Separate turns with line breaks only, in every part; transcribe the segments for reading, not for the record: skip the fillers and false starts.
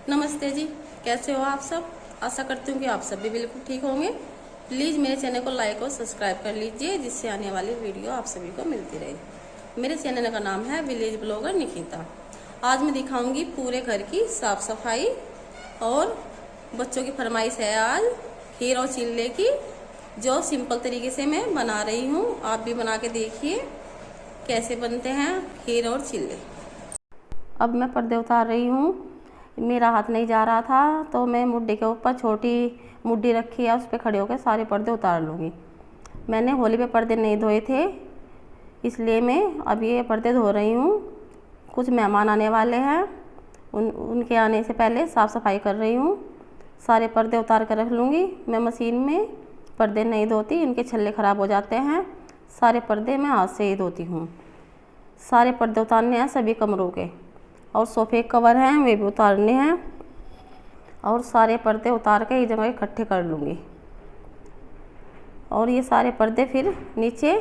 नमस्ते जी, कैसे हो आप सब। आशा करती हूँ कि आप सब भी बिल्कुल ठीक होंगे। प्लीज़ मेरे चैनल को लाइक और सब्सक्राइब कर लीजिए, जिससे आने वाली वीडियो आप सभी को मिलती रहे। मेरे चैनल का नाम है विलेज ब्लॉगर निकिता। आज मैं दिखाऊंगी पूरे घर की साफ सफाई, और बच्चों की फरमाइश है आज खीर और चिल्ले की, जो सिंपल तरीके से मैं बना रही हूँ। आप भी बना के देखिए कैसे बनते हैं खीर और चिल्ले। अब मैं पर्दे उतार रही हूँ। मेरा हाथ नहीं जा रहा था, तो मैं मुड्डी के ऊपर छोटी मुड्डी रखी है, उस पर खड़े होकर सारे पर्दे उतार लूँगी। मैंने होली पे पर्दे नहीं धोए थे, इसलिए मैं अब ये पर्दे धो रही हूँ। कुछ मेहमान आने वाले हैं, उनके आने से पहले साफ़ सफाई कर रही हूँ। सारे पर्दे उतार कर रख लूँगी। मैं मशीन में पर्दे नहीं धोती, इनके छल्ले ख़राब हो जाते हैं। सारे पर्दे मैं हाथ से ही धोती हूँ। सारे पर्दे उतारने हैं सभी कमरों के, और सोफे के कवर हैं वे भी उतारने हैं। और सारे पर्दे उतार के एक जगह इकट्ठे कर लूँगी। और ये सारे पर्दे फिर नीचे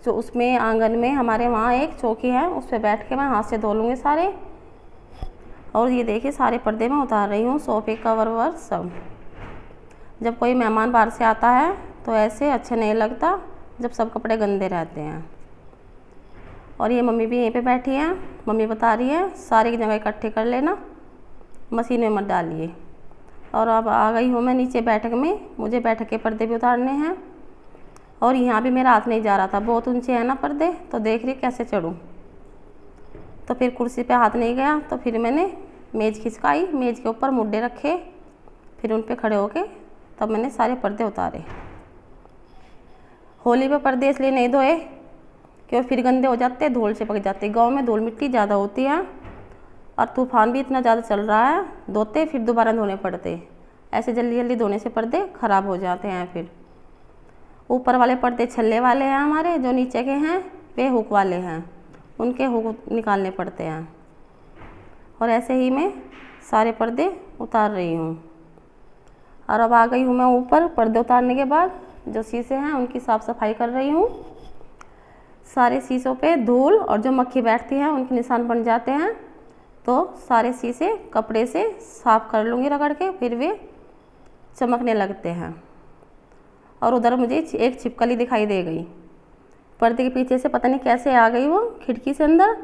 जो उसमें आंगन में हमारे वहाँ एक चौकी है, उस पर बैठ के मैं हाथ से धो लूँगी सारे। और ये देखिए सारे पर्दे मैं उतार रही हूँ, सोफे कवर वर सब। जब कोई मेहमान बाहर से आता है तो ऐसे अच्छा नहीं लगता जब सब कपड़े गंदे रहते हैं। और ये मम्मी भी यहीं पे बैठी हैं। मम्मी बता रही है सारी जगह इकट्ठे कर लेना, मशीन में मत डालिए। और अब आ गई हूँ मैं नीचे बैठक में। मुझे बैठक के पर्दे भी उतारने हैं। और यहाँ भी मेरा हाथ नहीं जा रहा था, बहुत ऊंचे हैं ना पर्दे, तो देख रही कैसे चढ़ूँ। तो फिर कुर्सी पे हाथ नहीं गया, तो फिर मैंने मेज़ खिसकाई, मेज़ के ऊपर मुड्डे रखे, फिर उन पे खड़े होके तब मैंने सारे पर्दे उतारे। होली पे पर्दे इसलिए नहीं धोए क्योंकि फिर गंदे हो जाते, धूल चिपक जाती। गांव में धूल मिट्टी ज़्यादा होती है, और तूफान भी इतना ज़्यादा चल रहा है, धोते फिर दोबारा धोने पड़ते। ऐसे जल्दी जल्दी धोने से पर्दे ख़राब हो जाते हैं। फिर ऊपर वाले पर्दे छल्ले वाले हैं हमारे, जो नीचे के हैं वे हुक वाले हैं, उनके हुक निकालने पड़ते हैं। और ऐसे ही मैं सारे पर्दे उतार रही हूँ। और अब आ गई हूँ मैं ऊपर। पर्दे उतारने के बाद जो शीशे हैं उनकी साफ़ सफाई कर रही हूँ। सारे शीशों पे धूल और जो मक्खी बैठती है उनके निशान बन जाते हैं, तो सारे शीशे कपड़े से साफ़ कर लूँगी रगड़ के, फिर वे चमकने लगते हैं। और उधर मुझे एक छिपकली दिखाई दे गई पर्दे के पीछे से, पता नहीं कैसे आ गई वो खिड़की से अंदर।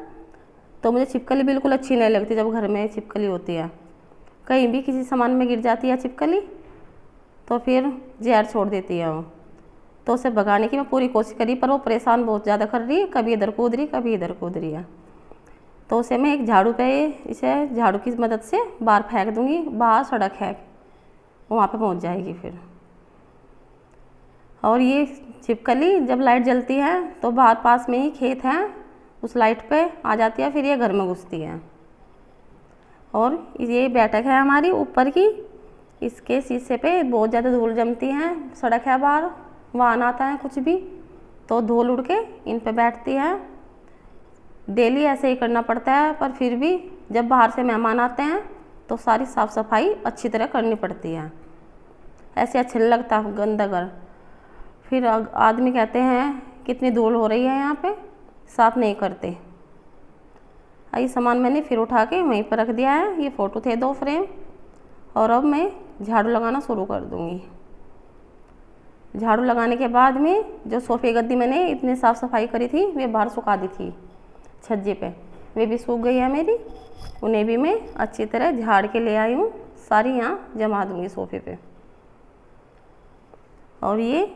तो मुझे छिपकली बिल्कुल अच्छी नहीं लगती जब घर में छिपकली होती है। कहीं भी किसी सामान में गिर जाती है छिपकली तो फिर जहर छोड़ देती है वो। तो उसे भगाने की मैं पूरी कोशिश करी, पर वो परेशान बहुत ज़्यादा कर रही है, कभी इधर कूद रही कभी इधर कूद रही है। तो उसे मैं एक झाड़ू पे, इसे झाड़ू की मदद से बाहर फेंक दूँगी। बाहर सड़क है, वहाँ पे पहुँच जाएगी फिर। और ये छिपकली जब लाइट जलती है तो बाहर पास में ही खेत है, उस लाइट पे आ जाती है, फिर ये घर में घुसती है। और ये बैठक है हमारी ऊपर की, इसके शीशे पे बहुत ज़्यादा धूल जमती है। सड़क है बाहर, वाहन आता है कुछ भी तो धूल उड़ के इन पे बैठती है। डेली ऐसे ही करना पड़ता है, पर फिर भी जब बाहर से मेहमान आते हैं तो सारी साफ़ सफाई अच्छी तरह करनी पड़ती है। ऐसे अच्छा नहीं लगता गंदा घर। फिर आदमी कहते हैं कितनी धूल हो रही है यहाँ पे, साफ़ नहीं करते। ये सामान मैंने फिर उठा के वहीं पर रख दिया है। ये फ़ोटो थे 2 फ्रेम। और अब मैं झाड़ू लगाना शुरू कर दूँगी। झाड़ू लगाने के बाद में जो सोफ़े गद्दी मैंने इतनी साफ़ सफाई करी थी वे बाहर सुखा दी थी छज्जे पे, वे भी सूख गई है मेरी। उन्हें भी मैं अच्छी तरह झाड़ के ले आई हूँ, सारी यहाँ जमा दूँगी सोफ़े पे। और ये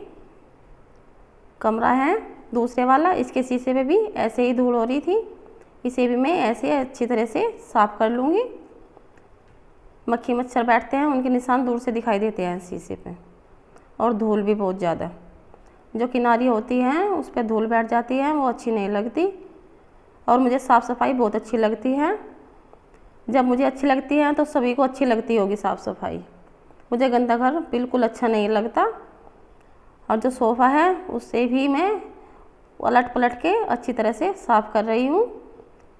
कमरा है दूसरे वाला, इसके शीशे पे भी ऐसे ही धूल हो रही थी, इसे भी मैं ऐसे अच्छी तरह से साफ़ कर लूँगी। मक्खी मच्छर बैठते हैं, उनके निशान दूर से दिखाई देते हैं शीशे पे। और धूल भी बहुत ज़्यादा, जो किनारी होती हैं उस पर धूल बैठ जाती है, वो अच्छी नहीं लगती। और मुझे साफ़ सफाई बहुत अच्छी लगती है। जब मुझे अच्छी लगती है तो सभी को अच्छी लगती होगी साफ़ सफाई। मुझे गंदा घर बिल्कुल अच्छा नहीं लगता। और जो सोफ़ा है उससे भी मैं उलट पलट के अच्छी तरह से साफ़ कर रही हूँ।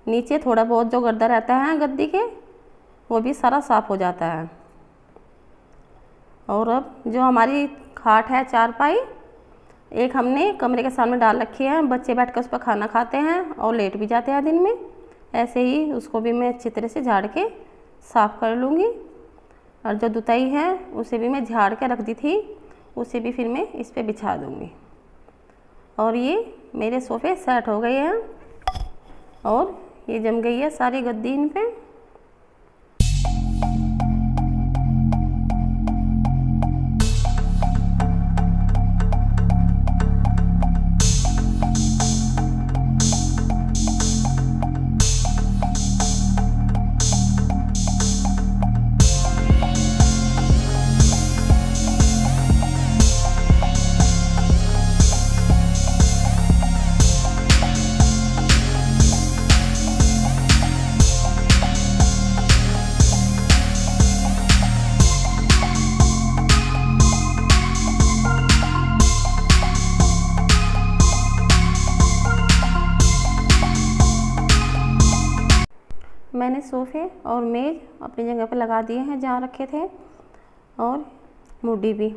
नीचे थोड़ा बहुत जो गर्दा रहता है गद्दी के, वो भी सारा साफ़ हो जाता है। और अब जो हमारी खाट है चारपाई, एक हमने कमरे के सामने डाल रखी है, बच्चे बैठ कर उस पर खाना खाते हैं और लेट भी जाते हैं दिन में। ऐसे ही उसको भी मैं अच्छी तरह से झाड़ के साफ़ कर लूँगी। और जो दुताई है उसे भी मैं झाड़ के रख दी थी, उसे भी फिर मैं इस पे बिछा दूँगी। और ये मेरे सोफ़े सेट हो गए हैं और ये जम गई है सारी गद्दी इन पे। मैंने सोफ़े और मेज़ अपनी जगह पर लगा दिए हैं जहाँ रखे थे, और मूडी भी।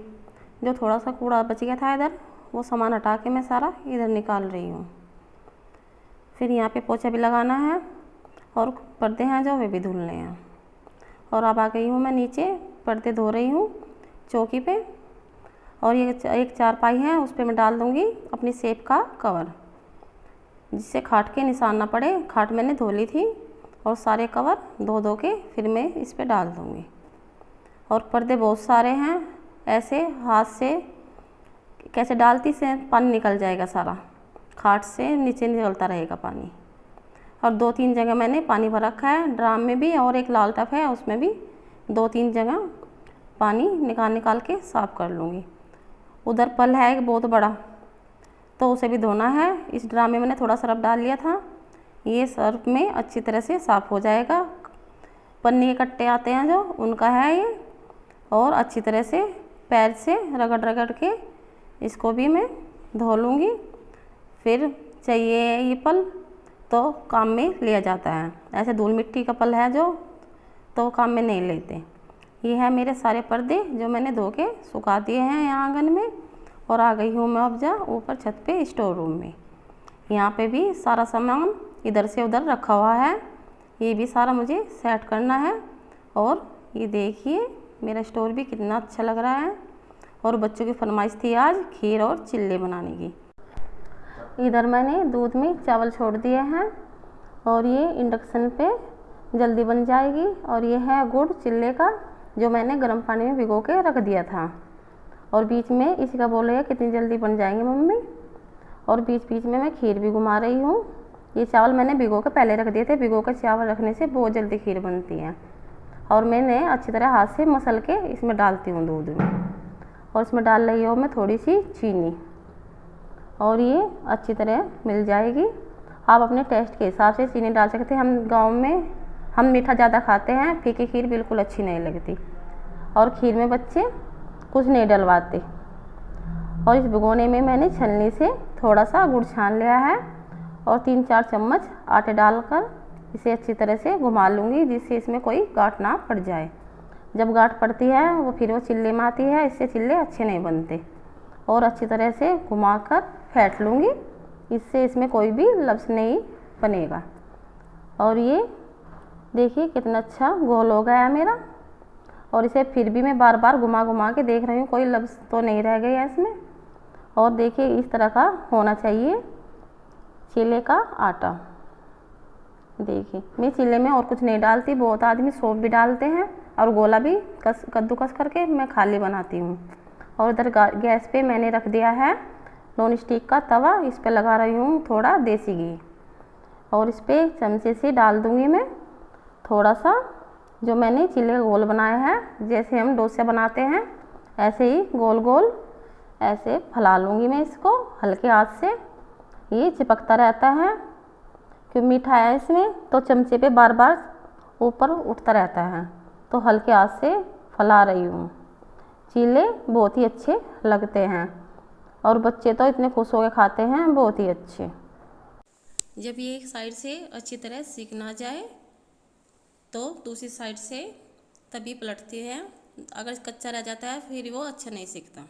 जो थोड़ा सा कूड़ा बच गया था इधर, वो सामान हटा के मैं सारा इधर निकाल रही हूँ। फिर यहाँ पे पोछा भी लगाना है और पर्दे हैं जो वे भी धुलने हैं। और अब आ गई हूँ मैं नीचे, पर्दे धो रही हूँ चौकी पे। और ये एक चारपाई है, उस पर मैं डाल दूँगी अपनी सेब का कवर, जिससे खाट के निशान ना पड़े। खाट मैंने धो ली थी और सारे कवर धो के फिर मैं इस पे डाल दूँगी। और पर्दे बहुत सारे हैं, ऐसे हाथ से कैसे डालती से पानी निकल जाएगा सारा, खाट से नीचे निकलता रहेगा पानी। और 2-3 जगह मैंने पानी भर रखा है, ड्राम में भी, और एक लाल टब है उसमें भी 2-3 जगह पानी निकाल के साफ़ कर लूँगी। उधर पल है एक बहुत बड़ा, तो उसे भी धोना है। इस ड्राम में मैंने थोड़ा सर्फ डाल लिया था, ये सर्फ में अच्छी तरह से साफ़ हो जाएगा। पन्नी के कट्टे आते हैं जो, उनका है ये। और अच्छी तरह से पैर से रगड़ के इसको भी मैं धो लूँगी। फिर चाहिए ये पल तो काम में लिया जाता है, ऐसे धूल मिट्टी का पल है जो, तो काम में नहीं लेते। ये है मेरे सारे पर्दे जो मैंने धो के सुखा दिए हैं यहाँ आंगन में। और आ गई हूँ मैं अब जा ऊपर छत पे स्टोर रूम में। यहाँ पे भी सारा सामान इधर से उधर रखा हुआ है, ये भी सारा मुझे सेट करना है। और ये देखिए मेरा स्टोर भी कितना अच्छा लग रहा है। और बच्चों की फरमाइश थी आज खीर और चिल्ले बनाने की। इधर मैंने दूध में चावल छोड़ दिए हैं और ये इंडक्शन पे जल्दी बन जाएगी। और ये है गुड़ चिल्ले का, जो मैंने गर्म पानी में भिगो के रख दिया था। और बीच में इसी का बोल रही है कितनी जल्दी बन जाएंगे मम्मी। और बीच बीच में मैं खीर भी घुमा रही हूँ। ये चावल मैंने भिगो के पहले रख दिए थे, भिगो कर चावल रखने से बहुत जल्दी खीर बनती है। और मैंने अच्छी तरह हाथ से मसल के इसमें डालती हूँ दूध में। और इसमें डाल रही हूँ मैं थोड़ी सी चीनी, और ये अच्छी तरह मिल जाएगी। आप अपने टेस्ट के हिसाब से चीनी डाल सकते हैं। हम गाँव में हम मीठा ज़्यादा खाते हैं, फीकी खीर बिल्कुल अच्छी नहीं लगती। और खीर में बच्चे कुछ नहीं डलवाते। और इस भिगोने में मैंने छलनी से थोड़ा सा गुड़ छान लिया है और 3-4 चम्मच आटे डालकर इसे अच्छी तरह से घुमा लूँगी, जिससे इसमें कोई गांठ ना पड़ जाए। जब गांठ पड़ती है वो फिर वो चिल्ले में आती है, इससे चिल्ले अच्छे नहीं बनते। और अच्छी तरह से घुमाकर फेंट लूँगी, इससे इसमें कोई भी लफ्ज़ नहीं बनेगा। और ये देखिए कितना अच्छा गोल हो गया है मेरा। और इसे फिर भी मैं बार बार घुमा के देख रही हूँ, कोई लफ्ज़ तो नहीं रह गया इसमें। और देखिए इस तरह का होना चाहिए चिल्ले का आटा। देखिए मैं चिल्ले में और कुछ नहीं डालती, बहुत आदमी सौंफ भी डालते हैं और गोला भी कद्दूकस करके मैं खाली बनाती हूँ। और इधर गैस पे मैंने रख दिया है नॉन स्टिक का तवा, इस पे लगा रही हूँ थोड़ा देसी घी। और इस पर चमचे से डाल दूँगी मैं थोड़ा सा जो मैंने चिल्ले का गोल बनाया है। जैसे हम डोसा बनाते हैं ऐसे ही गोल गोल ऐसे फैला लूँगी मैं इसको हल्के हाथ से। ये चिपकता रहता है क्योंकि मीठा है इसमें, तो चमचे पे बार बार ऊपर उठता रहता है। तो हल्के हाथ से फैला रही हूँ। चिल्ले बहुत ही अच्छे लगते हैं और बच्चे तो इतने खुश होकर खाते हैं, बहुत ही अच्छे। जब ये एक साइड से अच्छी तरह सीख ना जाए तो दूसरी साइड से तभी पलटती है। अगर कच्चा रह जाता है फिर वो अच्छा नहीं सीखता।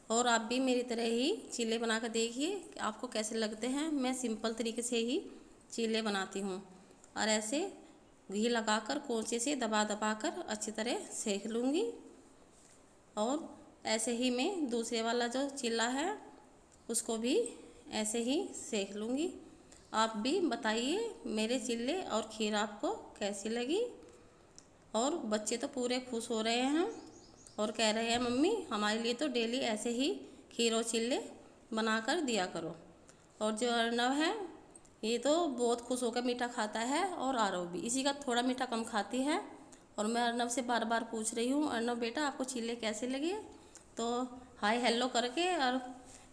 और आप भी मेरी तरह ही चिल्ले बना कर देखिए कि आपको कैसे लगते हैं। मैं सिंपल तरीके से ही चिल्ले बनाती हूँ और ऐसे घी लगाकर कोंचे से दबा दबा कर अच्छी तरह सेक लूँगी। और ऐसे ही मैं दूसरे वाला जो चिल्ला है उसको भी ऐसे ही सेक लूँगी। आप भी बताइए मेरे चिल्ले और खीर आपको कैसी लगी। और बच्चे तो पूरे खुश हो रहे हैं और कह रहे हैं मम्मी हमारे लिए तो डेली ऐसे ही खीर और चिल्ले बना कर दिया करो। और जो अर्नव है ये तो बहुत खुश होकर मीठा खाता है और आरव भी इसी का थोड़ा मीठा कम खाती है। और मैं अर्नव से बार बार पूछ रही हूँ अर्नव बेटा आपको चिल्ले कैसे लगे, तो हाय हेलो करके और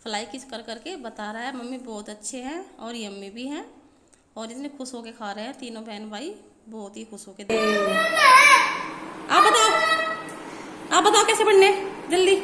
फ्लाई किस कर करके बता रहा है मम्मी बहुत अच्छे हैं और यम्मी भी हैं। और इतने खुश होके खा रहे हैं तीनों बहन भाई, बहुत ही खुश होके। आप बताओ कैसे बनने जल्दी।